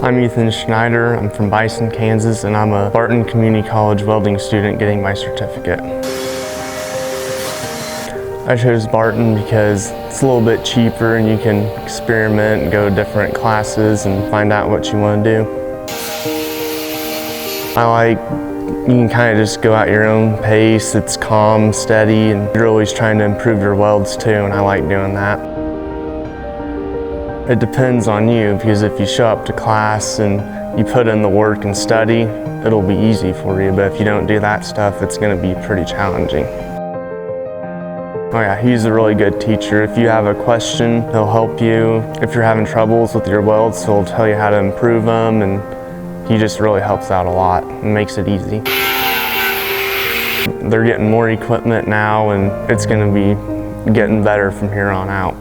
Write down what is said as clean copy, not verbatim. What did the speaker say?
I'm Schneider. I'm from Bison, Kansas, and I'm a Barton Community College welding student getting my certificate. I chose Barton because it's a little bit cheaper and you can experiment and go to different classes and find out what you want to do. You can kind of just go at your own pace. It's calm, steady, and you're always trying to improve your welds too, and I like doing that. It depends on you, because if you show up to class and you put in the work and study, it'll be easy for you, but if you don't do that stuff, it's going to be pretty challenging. Oh yeah, he's a really good teacher. If you have a question, he'll help you. If you're having troubles with your welds, he'll tell you how to improve them, and he just really helps out a lot and makes it easy. They're getting more equipment now, and it's going to be getting better from here on out.